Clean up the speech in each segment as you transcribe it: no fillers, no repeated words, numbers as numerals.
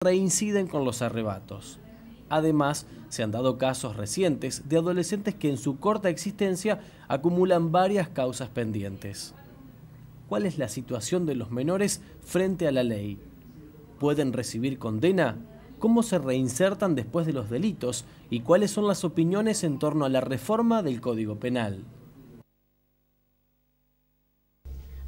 reinciden con los arrebatos. Además, se han dado casos recientes de adolescentes que en su corta existencia acumulan varias causas pendientes. ¿Cuál es la situación de los menores frente a la ley? ¿Pueden recibir condena? ¿Cómo se reinsertan después de los delitos? ¿Y cuáles son las opiniones en torno a la reforma del Código Penal?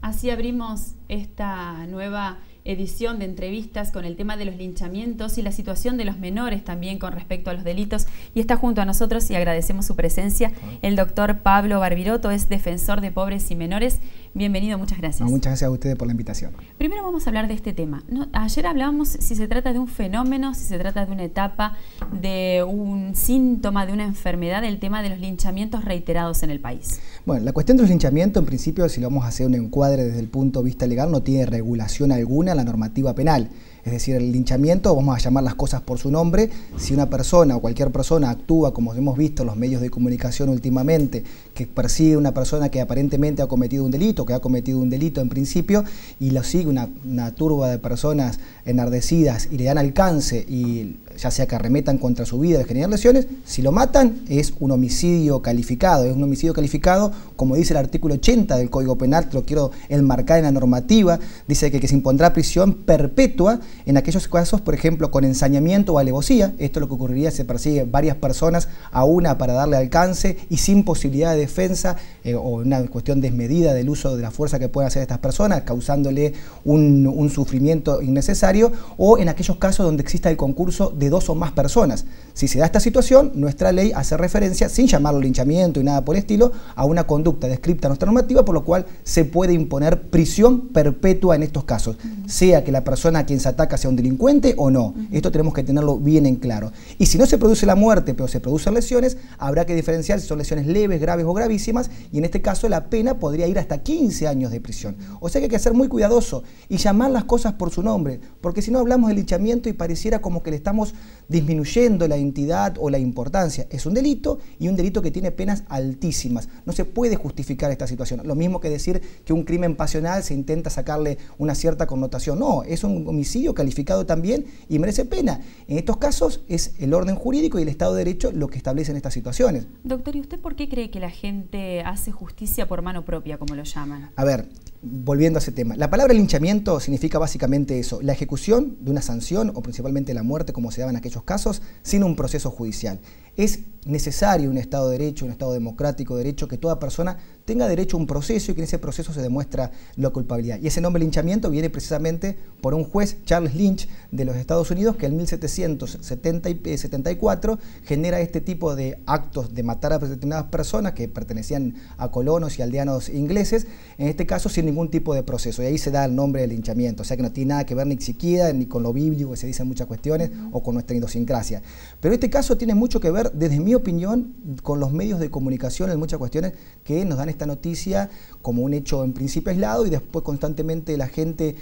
Así abrimos esta nueva edición de entrevistas con el tema de los linchamientos y la situación de los menores también con respecto a los delitos. Y está junto a nosotros, y agradecemos su presencia, el doctor Pablo Barbiroto, es defensor de pobres y menores. Bienvenido, muchas gracias. Muchas gracias a ustedes por la invitación. Primero vamos a hablar de este tema. Ayer hablábamos si se trata de un fenómeno, si se trata de una etapa, de un síntoma, de una enfermedad, el tema de los linchamientos reiterados en el país. Bueno, la cuestión de los linchamientos, en principio, si lo vamos a hacer un encuadre desde el punto de vista legal, no tiene regulación alguna en la normativa penal. Es decir, el linchamiento, vamos a llamar las cosas por su nombre. Si una persona o cualquier persona actúa, como hemos visto en los medios de comunicación últimamente, que persigue a una persona que aparentemente ha cometido un delito, que ha cometido un delito en principio, y lo sigue una turba de personas enardecidas y le dan alcance, y ya sea que arremetan contra su vida, le generan lesiones, si lo matan es un homicidio calificado. Es un homicidio calificado, como dice el artículo 80 del Código Penal, que lo quiero enmarcar en la normativa, dice que se impondrá prisión perpetua en aquellos casos, por ejemplo, con ensañamiento o alevosía. Esto es lo que ocurriría si se persigue varias personas a una para darle alcance y sin posibilidad de defensa o una cuestión desmedida del uso de la fuerza que pueden hacer estas personas, causándole un sufrimiento innecesario, o en aquellos casos donde exista el concurso de dos o más personas. Si se da esta situación, nuestra ley hace referencia, sin llamarlo linchamiento y nada por el estilo, a una conducta descripta en nuestra normativa, por lo cual se puede imponer prisión perpetua en estos casos, sea que la persona a quien se ataca sea un delincuente o no. Esto tenemos que tenerlo bien en claro. Y si no se produce la muerte, pero se producen lesiones, habrá que diferenciar si son lesiones leves, graves o gravísimas, y en este caso la pena podría ir hasta 15 años de prisión. O sea que hay que ser muy cuidadoso y llamar las cosas por su nombre, porque si no hablamos de linchamiento y pareciera como que le estamos disminuyendo la entidad o la importancia. Es un delito, y un delito que tiene penas altísimas. No se puede justificar esta situación. Lo mismo que decir que un crimen pasional se intenta sacarle una cierta connotación. No, es un homicidio calificado también y merece pena. En estos casos es el orden jurídico y el Estado de Derecho lo que establecen estas situaciones. Doctor, ¿y usted por qué cree que la gente hace justicia por mano propia, como lo llaman? A ver, volviendo a ese tema, la palabra linchamiento significa básicamente eso, la ejecución de una sanción o principalmente la muerte, como se daba en aquellos casos, sin un proceso judicial. Es necesario un Estado de Derecho, un Estado democrático de derecho, que toda persona tenga derecho a un proceso y que en ese proceso se demuestra la culpabilidad. Y ese nombre linchamiento viene precisamente por un juez, Charles Lynch, de los Estados Unidos, que en 1774 genera este tipo de actos de matar a determinadas personas que pertenecían a colonos y aldeanos ingleses, en este caso sin ningún tipo de proceso. Y ahí se da el nombre de linchamiento. O sea que no tiene nada que ver ni siquiera ni con lo bíblico, que se dicen muchas cuestiones, o con nuestra idiosincrasia. Pero este caso tiene mucho que ver, desde mi opinión, con los medios de comunicación en muchas cuestiones que nos dan esta noticia como un hecho en principio aislado, y después constantemente la gente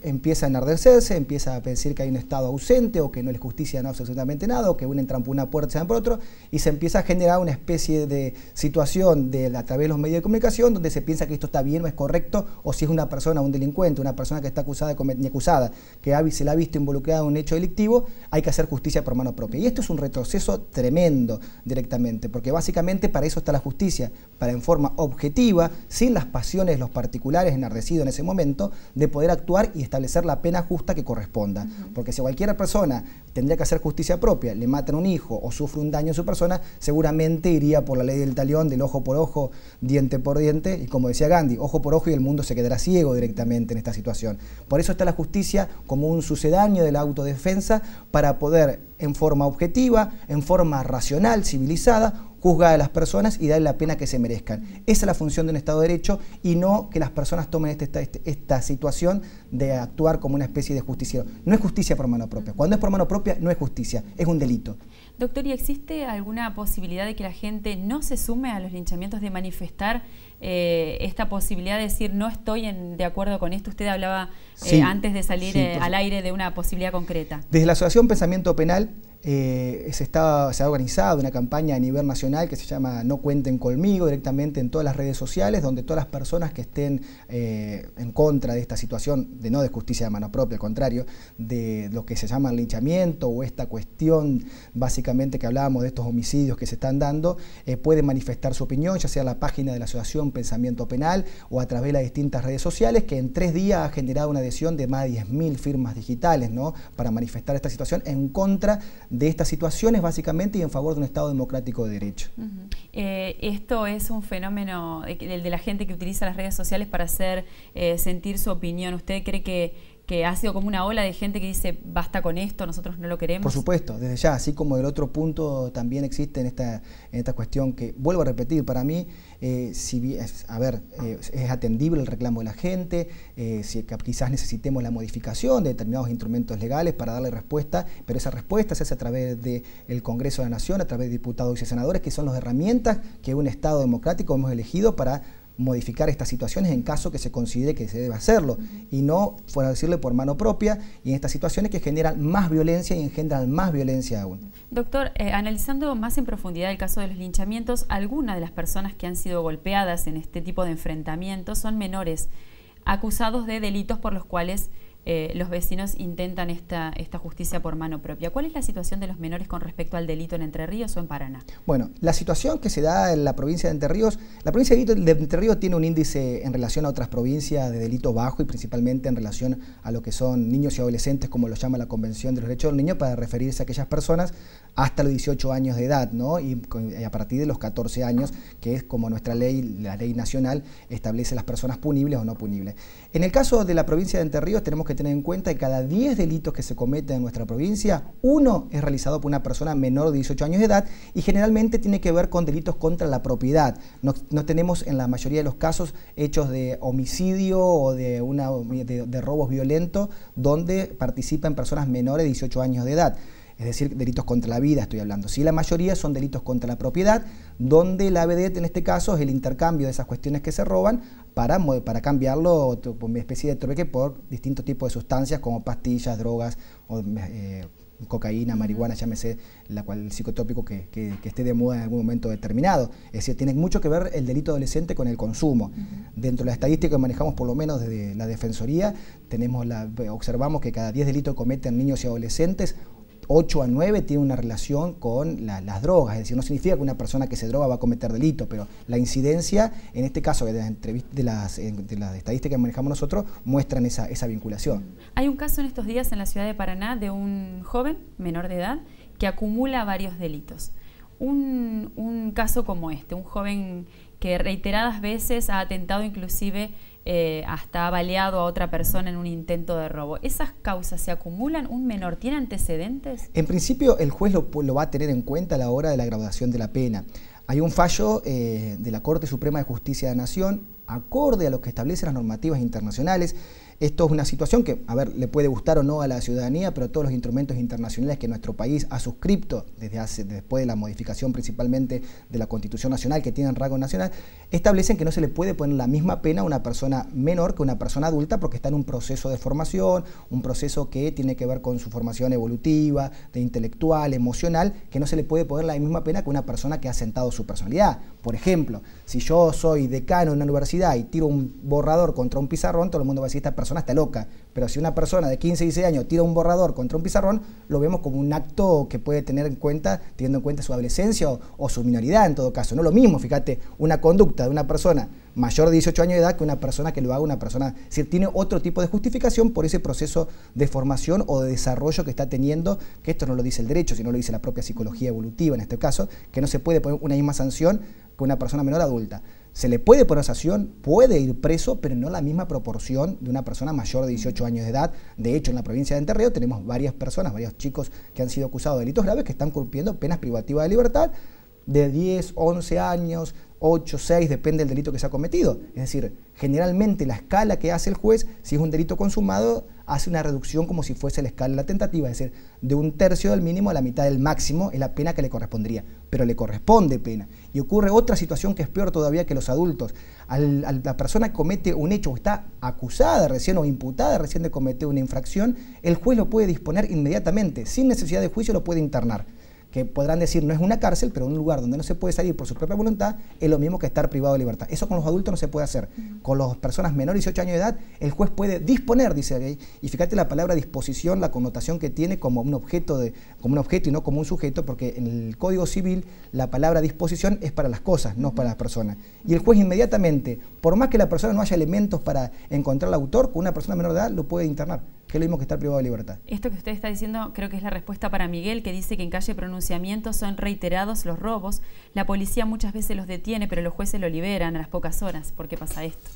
empieza a enardecerse, empieza a decir que hay un Estado ausente, o que no es justicia, no hace absolutamente nada, o que uno entra por una puerta y se van por otro, y se empieza a generar una especie de situación a través de los medios de comunicación donde se piensa que esto está bien o es correcto, o si es una persona, un delincuente, una persona que está acusada, ni acusada, que se la ha visto involucrada en un hecho delictivo, hay que hacer justicia por mano propia. Y esto es un retroceso tremendo directamente, porque básicamente para eso está la justicia, para en forma objetiva, sin las pasiones de los particulares enardecidos en ese momento, de poder actuar y establecer la pena justa que corresponda. Porque si cualquier persona tendría que hacer justicia propia, le matan a un hijo o sufre un daño en su persona, seguramente iría por la ley del talión, del ojo por ojo, diente por diente, y como decía Gandhi, ojo por ojo, y el mundo se quedará ciego directamente en esta situación. Por eso está la justicia como un sucedáneo de la autodefensa, para poder en forma objetiva, en forma racional, civilizada, juzgar a las personas y darle la pena que se merezcan. Esa es la función de un Estado de Derecho, y no que las personas tomen esta situación de actuar como una especie de justiciero. No es justicia por mano propia. Cuando es por mano propia no es justicia, es un delito. Doctor, ¿y existe alguna posibilidad de que la gente no se sume a los linchamientos, de manifestar esta posibilidad de decir no estoy de acuerdo con esto? Usted hablaba antes de salir al aire de una posibilidad concreta. Desde la Asociación Pensamiento Penal se ha organizado una campaña a nivel nacional que se llama No cuenten conmigo, directamente en todas las redes sociales, donde todas las personas que estén en contra de esta situación, no de justicia de mano propia, al contrario, de lo que se llama el linchamiento o esta cuestión básicamente que hablábamos de estos homicidios que se están dando, pueden manifestar su opinión, ya sea en la página de la Asociación Pensamiento Penal o a través de las distintas redes sociales, que en 3 días ha generado una adhesión de más de 10.000 firmas digitales, ¿no?, para manifestar esta situación en contra de estas situaciones básicamente y en favor de un Estado democrático de derecho. Esto es un fenómeno de la gente que utiliza las redes sociales para hacer sentir su opinión. ¿Usted cree que ha sido como una ola de gente que dice basta con esto, nosotros no lo queremos? Por supuesto, desde ya, así como el otro punto también existe en esta cuestión que, vuelvo a repetir, para mí, es atendible el reclamo de la gente, quizás necesitemos la modificación de determinados instrumentos legales para darle respuesta, pero esa respuesta se hace a través del Congreso de la Nación, a través de diputados y senadores, que son las herramientas que un Estado democrático hemos elegido para modificar estas situaciones en caso que se considere que se debe hacerlo, y no, fuera a decirle, por mano propia, y en estas situaciones que generan más violencia y engendran más violencia aún. Doctor, analizando más en profundidad el caso de los linchamientos, algunas de las personas que han sido golpeadas en este tipo de enfrentamientos son menores, acusados de delitos por los cuales los vecinos intentan esta justicia por mano propia. ¿Cuál es la situación de los menores con respecto al delito en Entre Ríos o en Paraná? Bueno, la situación que se da en la provincia de Entre Ríos, la provincia de Entre Ríos tiene un índice en relación a otras provincias de delito bajo y principalmente en relación a lo que son niños y adolescentes, como lo llama la Convención de los Derechos del Niño, para referirse a aquellas personas hasta los 18 años de edad, ¿no? Y a partir de los 14 años, que es como nuestra ley, la ley nacional, establece las personas punibles o no punibles. En el caso de la provincia de Entre Ríos tenemos que tener en cuenta que cada 10 delitos que se cometen en nuestra provincia, 1 es realizado por una persona menor de 18 años de edad y generalmente tiene que ver con delitos contra la propiedad. No tenemos en la mayoría de los casos hechos de homicidio o de robos violentos donde participan personas menores de 18 años de edad. Es decir, delitos contra la vida estoy hablando. Sí, la mayoría son delitos contra la propiedad, donde la vedette en este caso es el intercambio de esas cuestiones que se roban para cambiarlo por una especie de trueque por distintos tipos de sustancias como pastillas, drogas, o, cocaína, marihuana, llámese el psicotópico que esté de moda en algún momento determinado. Es decir, tiene mucho que ver el delito adolescente con el consumo. Dentro de la estadística que manejamos, por lo menos desde la Defensoría, observamos que cada 10 delitos que cometen niños y adolescentes, 8 a 9 tiene una relación con las drogas, es decir, no significa que una persona que se droga va a cometer delito, pero la incidencia, en este caso de las estadísticas que manejamos nosotros, muestran esa vinculación. Hay un caso en estos días en la ciudad de Paraná de un joven menor de edad que acumula varios delitos. Un caso como este, un joven que reiteradas veces ha atentado inclusive hasta ha baleado a otra persona en un intento de robo. ¿Esas causas se acumulan? ¿Un menor tiene antecedentes? En principio el juez lo va a tener en cuenta a la hora de la graduación de la pena. Hay un fallo de la Corte Suprema de Justicia de la Nación, acorde a lo que establecen las normativas internacionales. Esto es una situación que, le puede gustar o no a la ciudadanía, pero todos los instrumentos internacionales que nuestro país ha suscrito después de la modificación principalmente de la Constitución Nacional, que tienen rango nacional, establecen que no se le puede poner la misma pena a una persona menor que a una persona adulta porque está en un proceso de formación, un proceso que tiene que ver con su formación evolutiva, de intelectual, emocional, que no se le puede poner la misma pena que una persona que ha asentado su personalidad. Por ejemplo, si yo soy decano en una universidad y tiro un borrador contra un pizarrón, todo el mundo va a decir esta persona está loca, pero si una persona de 15, 16 años tira un borrador contra un pizarrón, lo vemos como un acto que puede tener en cuenta, teniendo en cuenta su adolescencia o su minoridad en todo caso. No es lo mismo, fíjate, una conducta de una persona mayor de 18 años de edad que una persona que lo haga una persona, es decir, tiene otro tipo de justificación por ese proceso de formación o de desarrollo que está teniendo, que esto no lo dice el derecho, sino lo dice la propia psicología evolutiva en este caso, que no se puede poner una misma sanción que una persona menor adulta. Se le puede poner sanción, puede ir preso, pero no la misma proporción de una persona mayor de 18 años de edad. De hecho, en la provincia de Entre Ríos tenemos varias personas, varios chicos que han sido acusados de delitos graves que están cumpliendo penas privativas de libertad de 10, 11 años, 8, 6, depende del delito que se ha cometido. Es decir, generalmente la escala que hace el juez, si es un delito consumado, hace una reducción como si fuese la escala de la tentativa, es decir, de 1/3 del mínimo a la mitad del máximo es la pena que le correspondería, pero le corresponde pena. Y ocurre otra situación que es peor todavía que los adultos. A la persona que comete un hecho o está acusada recién o imputada recién de cometer una infracción, el juez lo puede disponer inmediatamente, sin necesidad de juicio lo puede internar. Que podrán decir no es una cárcel, pero un lugar donde no se puede salir por su propia voluntad es lo mismo que estar privado de libertad. Eso con los adultos no se puede hacer. Con las personas menores de 18 años de edad, el juez puede disponer, dice la ley, y fíjate la palabra disposición, la connotación que tiene como un objeto y no como un sujeto, porque en el Código Civil la palabra disposición es para las cosas, no para las personas. Y el juez inmediatamente, por más que la persona no haya elementos para encontrar al autor, con una persona menor de edad lo puede internar, que es lo mismo que estar privado de libertad. Esto que usted está diciendo creo que es la respuesta para Miguel, que dice que en calle pronunciamiento son reiterados los robos. La policía muchas veces los detiene, pero los jueces lo liberan a las pocas horas. ¿Por qué pasa esto?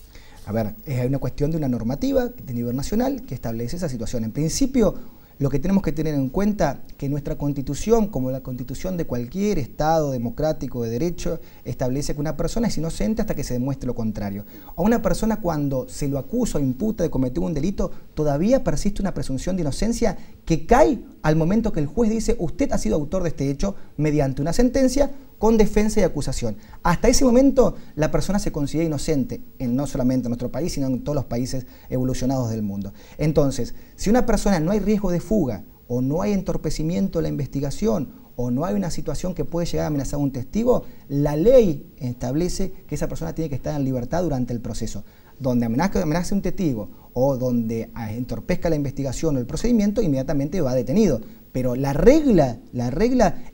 A ver, es una cuestión de una normativa de nivel nacional que establece esa situación. En principio, lo que tenemos que tener en cuenta que nuestra Constitución, como la Constitución de cualquier Estado democrático de derecho, establece que una persona es inocente hasta que se demuestre lo contrario. A una persona cuando se lo acusa o imputa de cometer un delito, todavía persiste una presunción de inocencia que cae al momento que el juez dice usted ha sido autor de este hecho mediante una sentencia con defensa y acusación. Hasta ese momento la persona se considera inocente, no solamente en nuestro país, sino en todos los países evolucionados del mundo. Entonces, si una persona no hay riesgo de fuga, o no hay entorpecimiento de la investigación, o no hay una situación que puede llegar a amenazar a un testigo, la ley establece que esa persona tiene que estar en libertad durante el proceso. Donde amenace un testigo o donde entorpezca la investigación o el procedimiento, inmediatamente va detenido. Pero la regla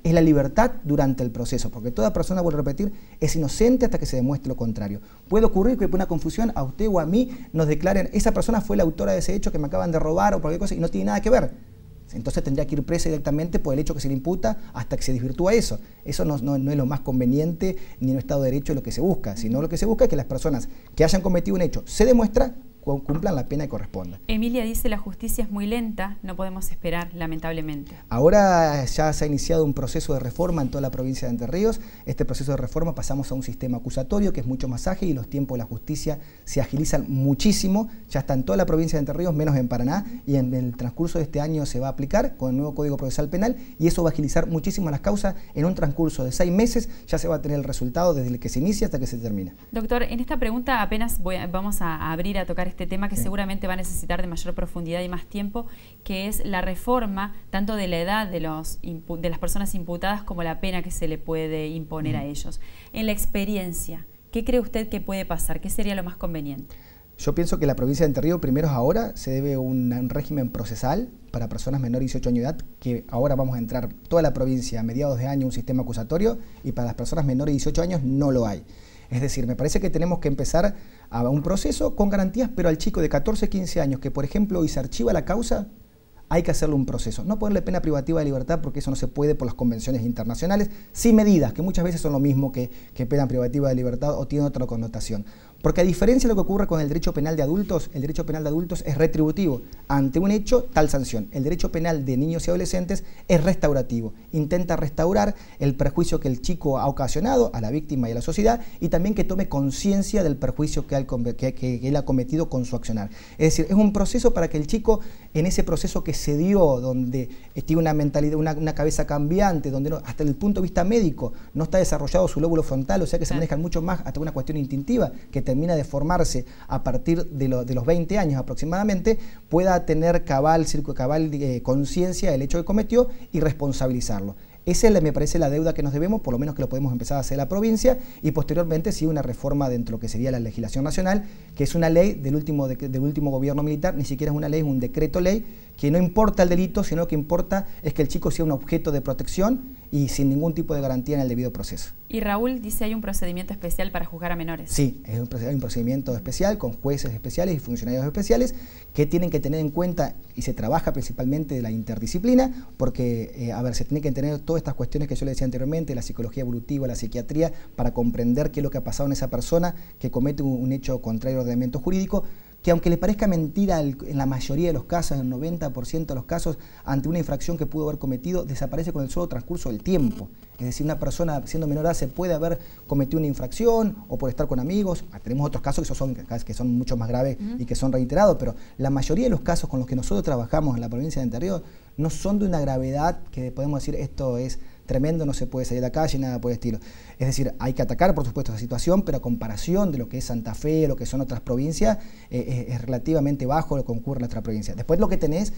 es la libertad durante el proceso, porque toda persona, vuelvo a repetir, es inocente hasta que se demuestre lo contrario. Puede ocurrir que por una confusión a usted o a mí nos declaren esa persona fue la autora de ese hecho que me acaban de robar o cualquier cosa y no tiene nada que ver. Entonces tendría que ir presa directamente por el hecho que se le imputa hasta que se desvirtúa eso. Eso no es lo más conveniente ni en un Estado de Derecho lo que se busca, sino lo que se busca es que las personas que hayan cometido un hecho se demuestra cumplan la pena que corresponda. Emilia dice la justicia es muy lenta, no podemos esperar, lamentablemente. Ahora ya se ha iniciado un proceso de reforma en toda la provincia de Entre Ríos. Este proceso de reforma pasamos a un sistema acusatorio que es mucho más ágil y los tiempos de la justicia se agilizan muchísimo. Ya está en toda la provincia de Entre Ríos, menos en Paraná, y en el transcurso de este año se va a aplicar con el nuevo Código Procesal Penal y eso va a agilizar muchísimo las causas. En un transcurso de 6 meses ya se va a tener el resultado desde el que se inicia hasta que se termina. Doctor, en esta pregunta apenas vamos a abrir a tocar este tema que seguramente va a necesitar de mayor profundidad y más tiempo, que es la reforma tanto de la edad de las personas imputadas como la pena que se le puede imponer a ellos. En la experiencia, ¿qué cree usted que puede pasar? ¿Qué sería lo más conveniente? Yo pienso que la provincia de Entre Ríos, primero ahora, se debe un régimen procesal para personas menores de 18 años de edad, que ahora vamos a entrar toda la provincia a mediados de año un sistema acusatorio y para las personas menores de 18 años no lo hay. Es decir, me parece que tenemos que empezar a un proceso con garantías, pero al chico de 14, 15 años que, por ejemplo, hoy se archiva la causa, hay que hacerle un proceso. No ponerle pena privativa de libertad porque eso no se puede por las convenciones internacionales, sin medidas, que muchas veces son lo mismo que pena privativa de libertad o tienen otra connotación. Porque a diferencia de lo que ocurre con el derecho penal de adultos, el derecho penal de adultos es retributivo. Ante un hecho, tal sanción. El derecho penal de niños y adolescentes es restaurativo. Intenta restaurar el perjuicio que el chico ha ocasionado a la víctima y a la sociedad y también que tome conciencia del perjuicio que él ha cometido con su accionar. Es decir, es un proceso para que el chico, en ese proceso que se dio, donde tiene una mentalidad, una cabeza cambiante, donde hasta el punto de vista médico no está desarrollado su lóbulo frontal, o sea que se manejan mucho más hasta una cuestión instintiva que termina de formarse a partir de los 20 años aproximadamente, pueda tener cabal conciencia del hecho que cometió y responsabilizarlo. Esa es, me parece, la deuda que nos debemos, por lo menos que lo podemos empezar a hacer la provincia y posteriormente sí una reforma dentro de lo que sería la legislación nacional, que es una ley del último gobierno militar, ni siquiera es una ley, es un decreto ley, que no importa el delito, sino que importa es que el chico sea un objeto de protección y sin ningún tipo de garantía en el debido proceso. Y Raúl dice hay un procedimiento especial para juzgar a menores. Sí, hay un procedimiento especial con jueces especiales y funcionarios especiales que tienen que tener en cuenta y se trabaja principalmente de la interdisciplina porque, se tienen que tener todas estas cuestiones que yo le decía anteriormente, la psicología evolutiva, la psiquiatría, para comprender qué es lo que ha pasado en esa persona que comete un hecho contrario al ordenamiento jurídico, que aunque le parezca mentira en la mayoría de los casos, en el 90% de los casos, ante una infracción que pudo haber cometido, desaparece con el solo transcurso del tiempo. Es decir, una persona siendo menor de edad se puede haber cometido una infracción o por estar con amigos. Tenemos otros casos que son mucho más graves y que son reiterados, pero la mayoría de los casos con los que nosotros trabajamos en la provincia de Entre Ríos no son de una gravedad que podemos decir esto es tremendo, no se puede salir a la calle, nada por el estilo. Es decir, hay que atacar, por supuesto, esa situación, pero a comparación de lo que es Santa Fe, lo que son otras provincias, es relativamente bajo lo que ocurre en nuestra provincia. Después lo que tenés,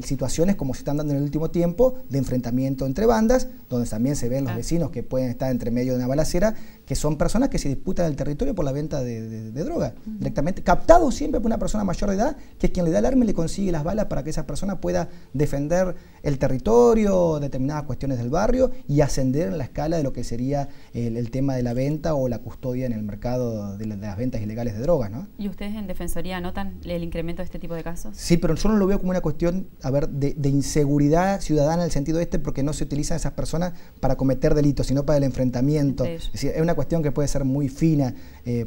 situaciones como se están dando en el último tiempo, de enfrentamiento entre bandas, donde también se ven los vecinos que pueden estar entre medio de una balacera, que son personas que se disputan el territorio por la venta de droga, directamente, captado siempre por una persona mayor de edad, que es quien le da el arma y le consigue las balas para que esa persona pueda defender el territorio, determinadas cuestiones del barrio, y ascender en la escala de lo que sería el tema de la venta o la custodia en el mercado de las ventas ilegales de drogas, ¿no? ¿Y ustedes en Defensoría notan el incremento de este tipo de casos? Sí, pero yo no lo veo como una cuestión, de inseguridad ciudadana en el sentido porque no se utilizan esas personas para cometer delitos, sino para el enfrentamiento. Es decir, es una cuestión que puede ser muy fina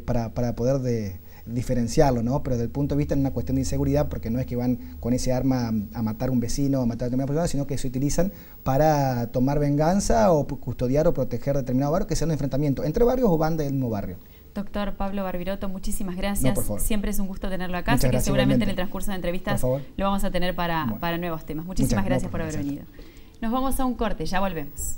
para poder diferenciarlo, ¿no? Pero desde el punto de vista es una cuestión de inseguridad, porque no es que van con ese arma a matar a un vecino, a matar a determinada persona, sino que se utilizan para tomar venganza o custodiar o proteger determinado barrio, que sea un enfrentamiento entre barrios o bandas del mismo barrio. Doctor Pablo Barbiroto, muchísimas gracias. No, por favor. Siempre es un gusto tenerlo acá, así que seguramente en el transcurso de entrevistas lo vamos a tener para nuevos temas. Muchísimas gracias por haber venido. Nos vamos a un corte, ya volvemos.